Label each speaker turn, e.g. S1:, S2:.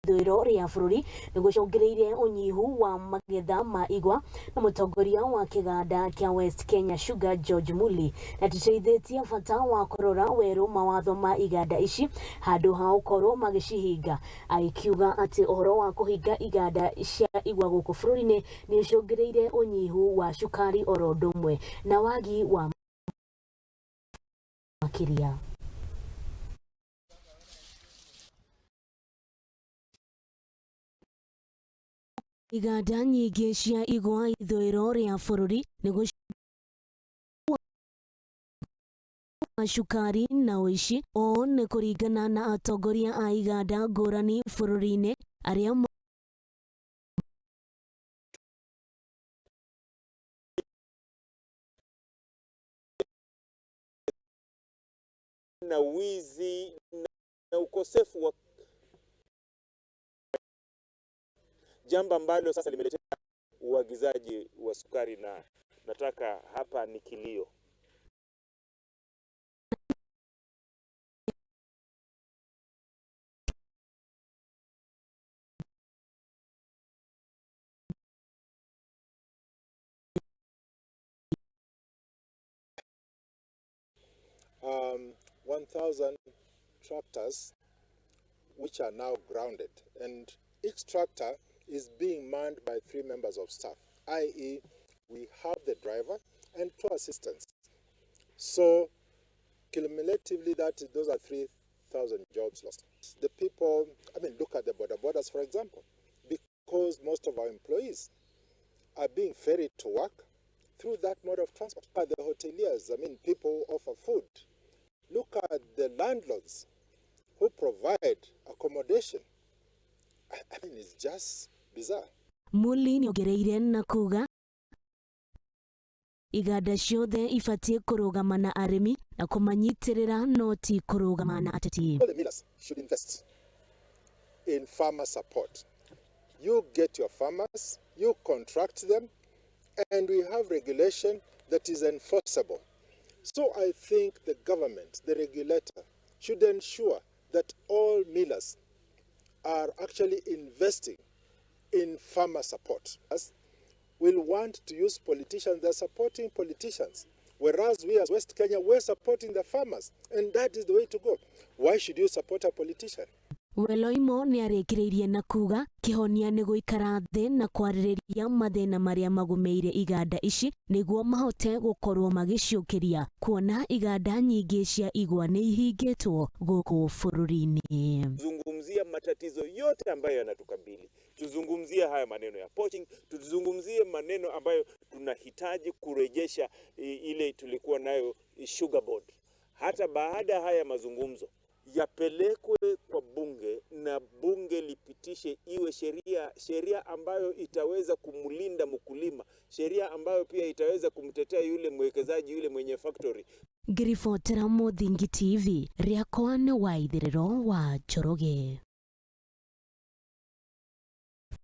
S1: ithuiro ria bururi niguchungiriire unyihu wa magetha ma Igwa na Mutongoria wa kiganda kia West Kenya Sugar George Muli niatitirithitie bata wa kurora weru mawatho ma Iganda ici handu ha ukorwo magichihinga akiuga ati uhoro wa kuhinga Iganda cia Igwa guku bururi-ini ni ucungiriire unyihu wa cukari oro ndumwe na wagi wa makiria. Iganda nyingi cia Igwa ithuiro ria bururi cukari na uici o ni kuringana na atongoria a Iganda ngurani bururi-ini aria
S2: na wizi na ukosefu wa jambo ambalo sasa limeletea uagizaji wa sukari, na nataka hapa ni kilio.
S3: Um, 1,000 tractors which are now grounded, and each tractor is being manned by 3 members of staff, i.e. we have the driver and 2 assistants. So cumulatively those are 3,000 jobs lost. The people, look at the borders, for example, because most of our employees are being ferried to work through that mode of transport. Look at the hoteliers, people who offer food. Look at the landlords who provide accommodation. It's just bizarre.
S1: Muli niongereire na kuga Iganda ciothe ibatie kurugama na arimi na kumanyitirira noti kurugama na ateti.
S3: All the millers should invest in farmer support. You get your farmers, you contract them, and we have regulation that is enforceable. So I think the government, the regulator, should ensure that all millers are actually investing in farmer support. As we'll want to use politicians, they're supporting politicians, whereas we as West Kenya, we're supporting the farmers, and that is the way to go. Why should you support a politician?
S1: Weloimo ni arekireirie na kuga kihonia ni guikara thi na kwaririria mathina maria magumeire Iganda ici niguo mahote gukorwo magiciukiria kuona Iganda nyingi cia Igwa ni ihingitwo guku bururi-ini.
S2: Tuzungumzia matatizo yote ambayo yanatukabili. Tuzungumzie haya maneno ya poaching, tuzungumzie maneno ambayo tunahitaji kurejesha ile tulikuwa nayo sugar board. Hata baada haya mazungumzo yapelekwe kwa bunge na bunge lipitishe iwe sheria ambayo itaweza kumlinda mkulima, sheria ambayo pia itaweza kumtetea yule mwekezaji, yule mwenye factory.
S1: Ngiribotera Muthingi TV riakwa ni wa ithiriro wa Njoroge.